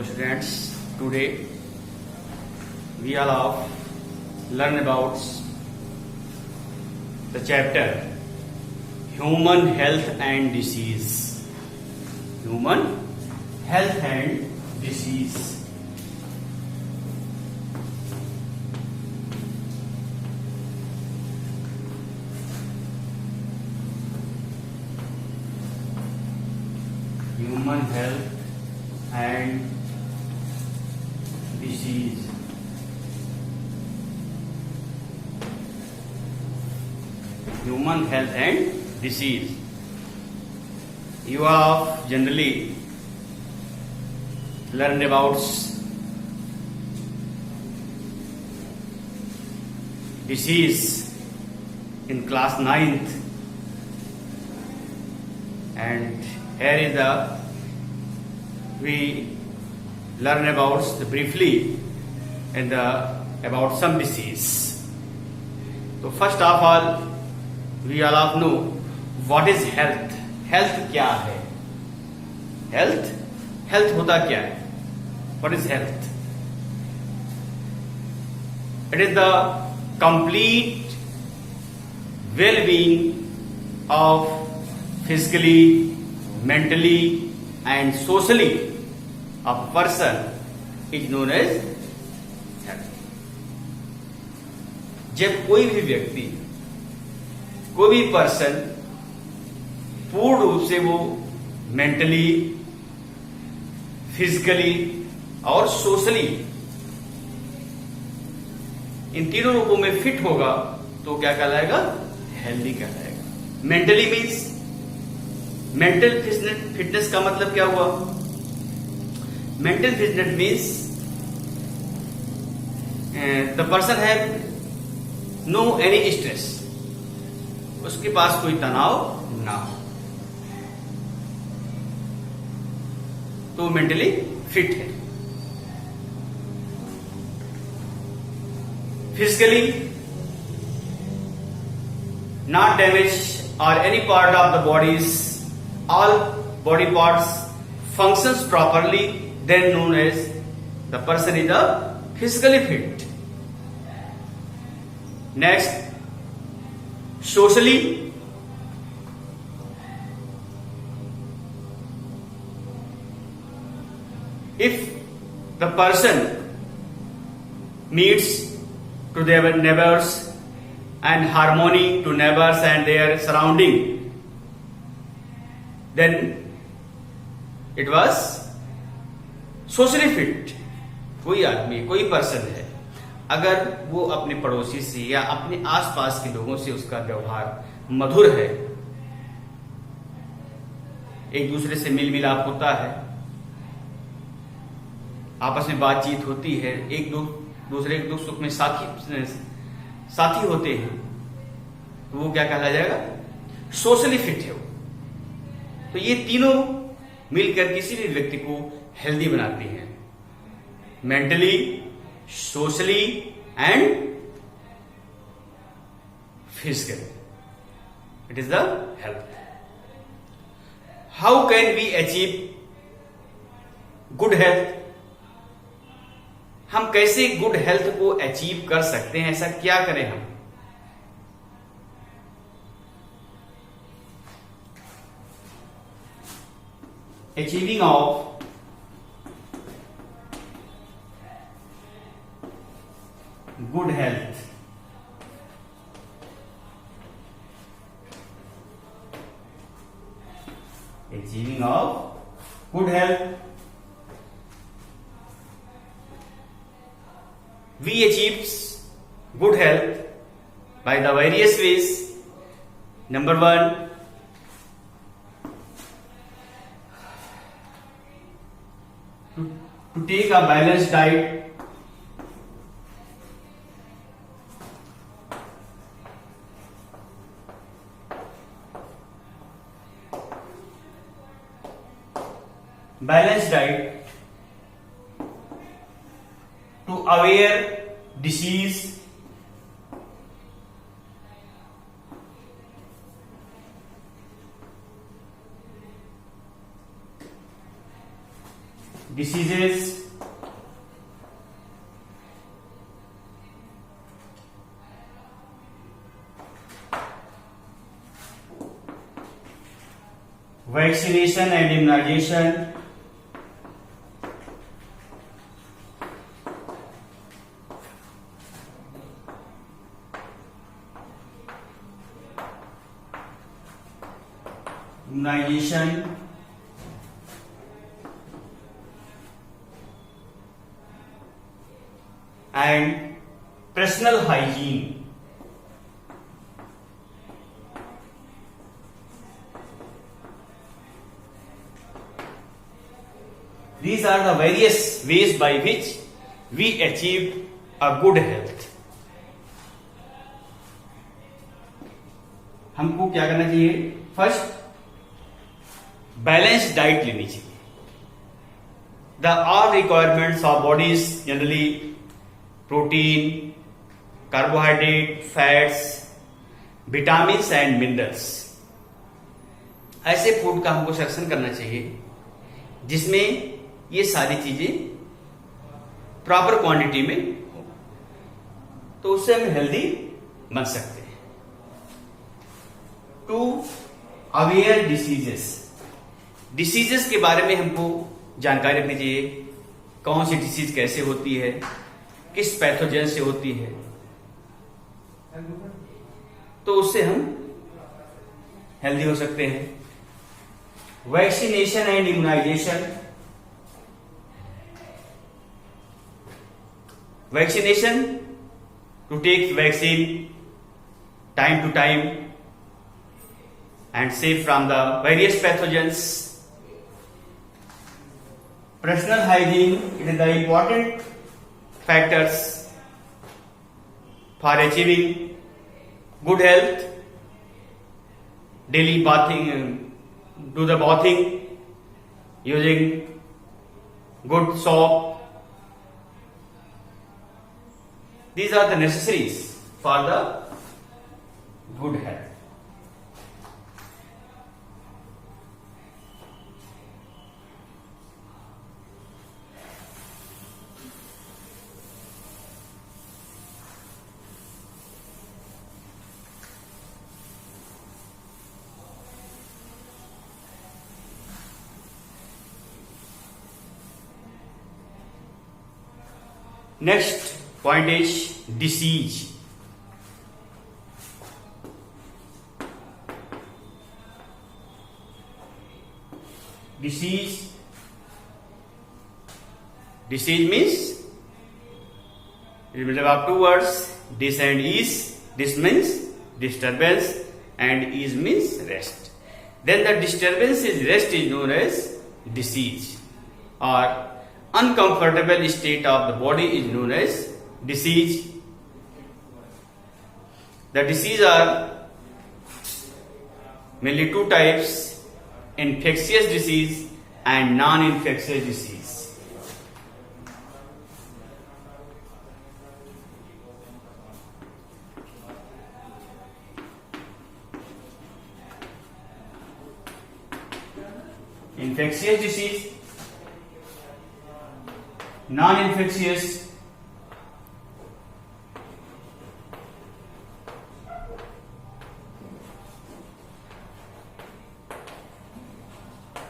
Hello students, today we all of learn about the chapter Human Health and Disease. Human Health and Disease. Human Health and Disease. Human health and disease. You have generally learned about disease in class 9th, and here is we learn about briefly about some disease. So first of all, we all of know what is health. Health क्या है? Health होता क्या है? What is health? It is the complete well-being of physically, mentally and socially a person is known as health. जब कोई भी व्यक्ति, कोई भी पर्सन पूर्ण रूप से वो मेंटली, फिजिकली और सोशली इन तीनों रूपों में फिट होगा तो क्या कहलाएगा? हेल्दी कहलाएगा। मेंटली मीन्स, मेंटल फिटनेस का मतलब क्या हुआ? Mental fitness means the person have no any stress, उसके पास कोई तनाव ना हो तो मेंटली फिट है। Physically not damage or any part of the body's all body parts functions properly, then known as the person is a physically fit. Next, socially, if the person meets to their neighbors and harmony to neighbors and their surrounding, then it was socially fit. कोई आदमी, कोई person है, अगर वो अपने पड़ोसी से या अपने आसपास के लोगों से उसका व्यवहार मधुर है, एक दूसरे से मिल मिलाप होता है, आपस में बातचीत होती है, एक दूसरे के दुख सुख में साथी होते हैं, तो वो क्या कहला जाएगा? सोशली फिट है वो। तो ये तीनों मिलकर किसी भी व्यक्ति को हेल्दी बनाती हैं, mentally, socially and physically. It is the health. How can we achieve good health? हम कैसे गुड हेल्थ को अचीव कर सकते हैं? ऐसा क्या करें हम? Achieving of good health. Achieving of good health. We achieve good health by the various ways. Number one, to take a balanced diet. Balanced diet. To aware disease, diseases vaccination and immunization and personal hygiene. These are the various ways by which we achieve a good health. हमको क्या करना चाहिए? First, balance diet लेनी चाहिए. The all requirements of body is generally protein, carbohydrate, fats, vitamins and minerals. ऐसे food का हमको selection करना चाहिए जिसमें ये सारी चीजें प्रॉपर क्वांटिटी में हो, तो उससे हम हेल्दी बन सकते हैं. टू अवेयर डिसीजेस के बारे में हमको जानकारी रखनी चाहिए. कौन सी डिसीज कैसे होती है, किस पैथोजन से होती है, तो उससे हम हेल्दी हो सकते हैं. Vaccination and immunisation. Vaccination, to take vaccine time to time and safe from the various pathogens. Personal hygiene, it is the important factors for achieving good health. Daily bathing, do the bathing using good soap. These are the necessaries for the good health. Next point is disease. Disease means it will have two words, dis and is. Dis means disturbance and is means rest. Then the disturbance is rest is known as disease, or uncomfortable state of the body is known as disease. The disease are mainly two types: infectious disease and non-infectious disease. Infectious disease, non-infectious,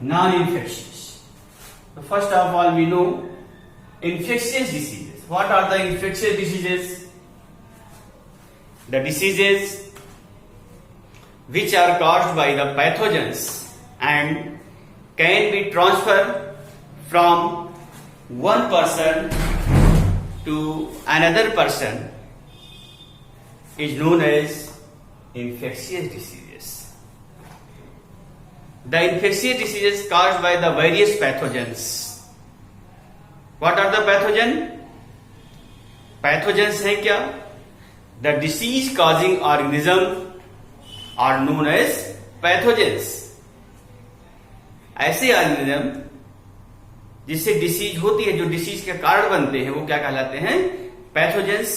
non-infectious. So first of all, we know infectious diseases. What are the infectious diseases? The diseases which are caused by the pathogens and can be transferred from one person to another person is known as infectious diseases. The infectious diseases caused by the various pathogens. What are the pathogen? Pathogens हैं क्या? The disease causing organism are known as pathogens. ऐसे organism जिससे disease होती है, जो disease के कारण बनते हैं, वो क्या कहलाते हैं? Pathogens.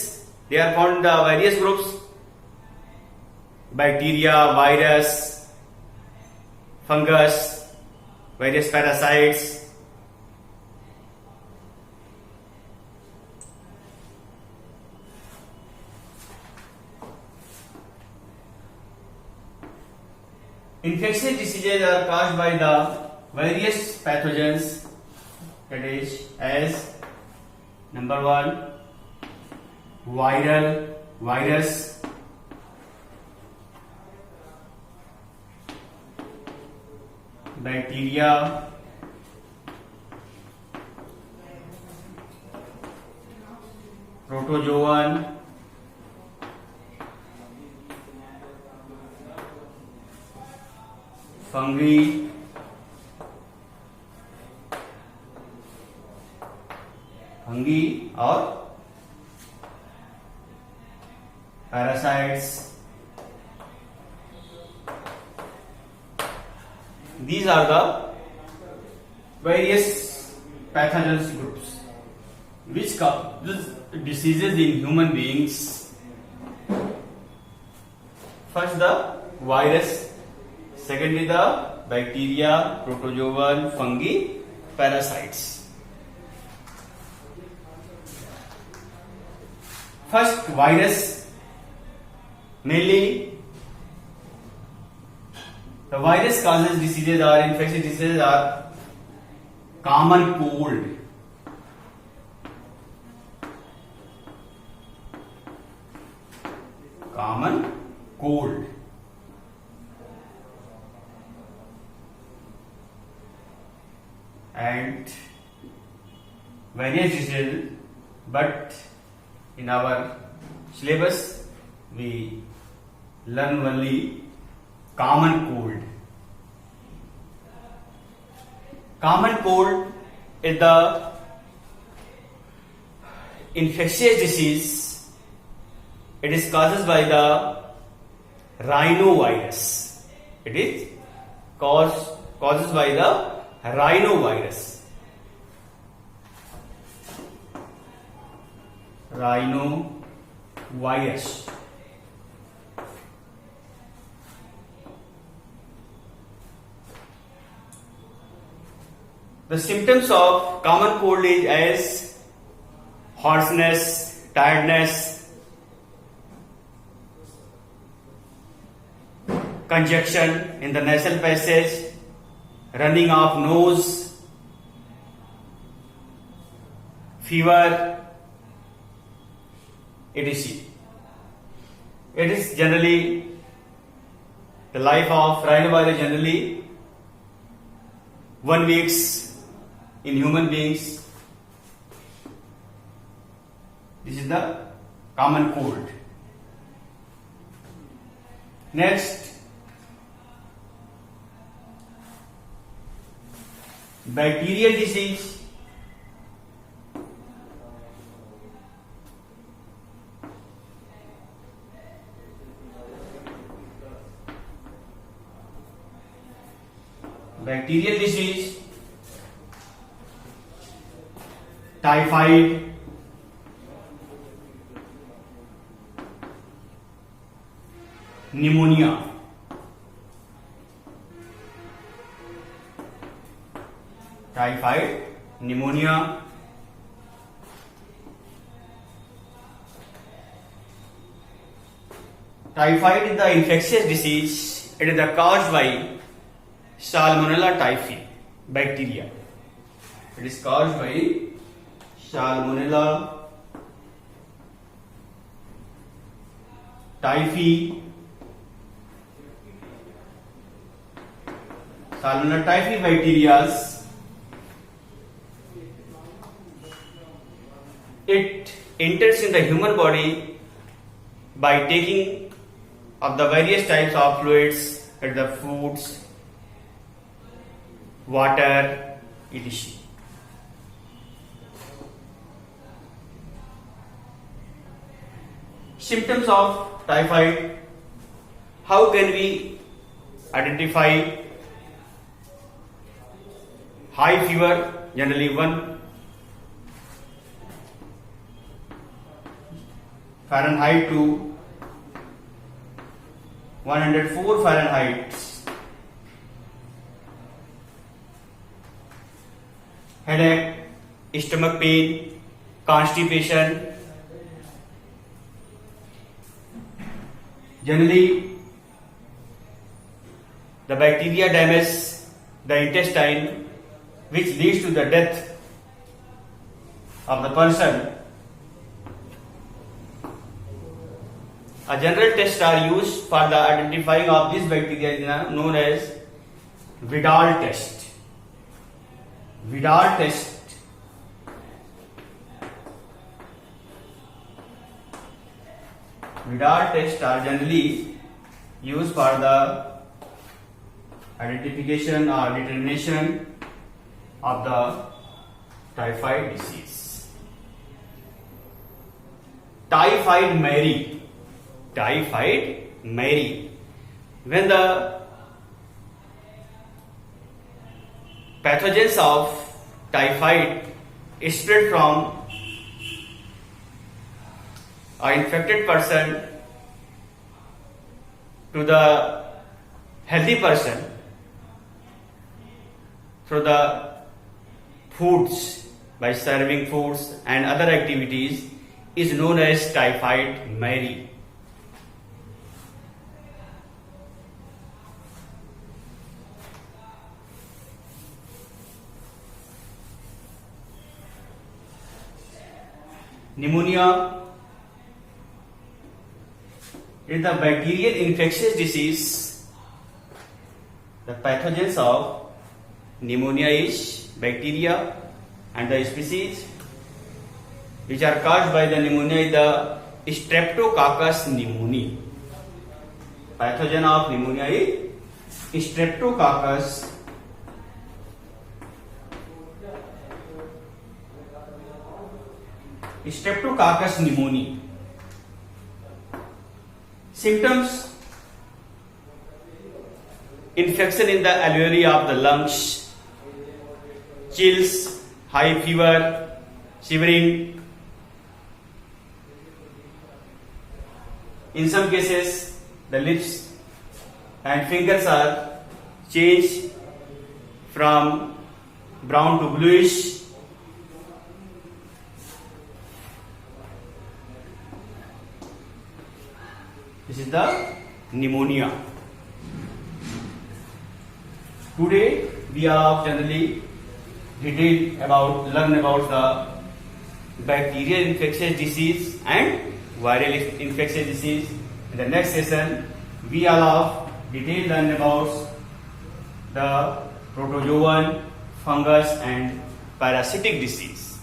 They are found the various groups: bacteria, virus, fungus, various parasites. Infectious diseases are caused by the various pathogens, that is as number 1 virus, bacteria, protozoan, fungi, और parasites. These are the various pathogens groups which cause diseases in human beings. First the virus, secondly the bacteria, protozoan, fungi, parasites. First virus, mainly the virus causes diseases or infectious diseases are common cold, and various diseases, but in our syllabus we learn only common cold. Common cold is the infectious disease. It is caused by the rhinovirus. It is caused by the rhinovirus. Rhinovirus. The symptoms of common cold is as hoarseness, tiredness, congestion in the nasal passage, running of nose, fever, etc. It is generally the life of rhinovirus generally 1 week in human beings. This is the common cold. Next, bacterial disease. Bacterial disease, typhoid, pneumonia, typhoid, pneumonia, typhoid is the infectious disease. It is caused by Salmonella typhi bacteria. It is caused by Salmonella typhi. Salmonella typhi bacteria. It enters in the human body by taking of the various types of fluids at the foods, water, etc. Symptoms of typhoid. How can we identify? High fever, generally 1 Fahrenheit to 104 Fahrenheit. Headache, stomach pain, constipation. Generally the bacteria damage the intestine, which leads to the death of the person. A general test are used for the identifying of this bacteria known as Vidal test. Vidal test. Vidal tests are generally used for the identification or determination of the typhoid disease. Typhoid Mary. Typhoid Mary. When the pathogens of typhoid spread from an infected person to the healthy person through the foods, by serving foods and other activities, is known as typhoid Mary. Pneumonia is the bacterial infectious disease. The pathogens of pneumonia is bacteria, and the species which are caused by the pneumonia is the Streptococcus pneumoniae. Pathogen of pneumonia is Streptococcus pneumoniae. Symptoms: infection in the alveoli of the lungs, chills, high fever, shivering. In some cases, the lips and fingers are changed from brown to bluish. This is the pneumonia. Today we have generally learn about the bacterial infectious disease and viral infectious disease. In the next session, we all have detailed learn about the protozoan, fungus and parasitic disease.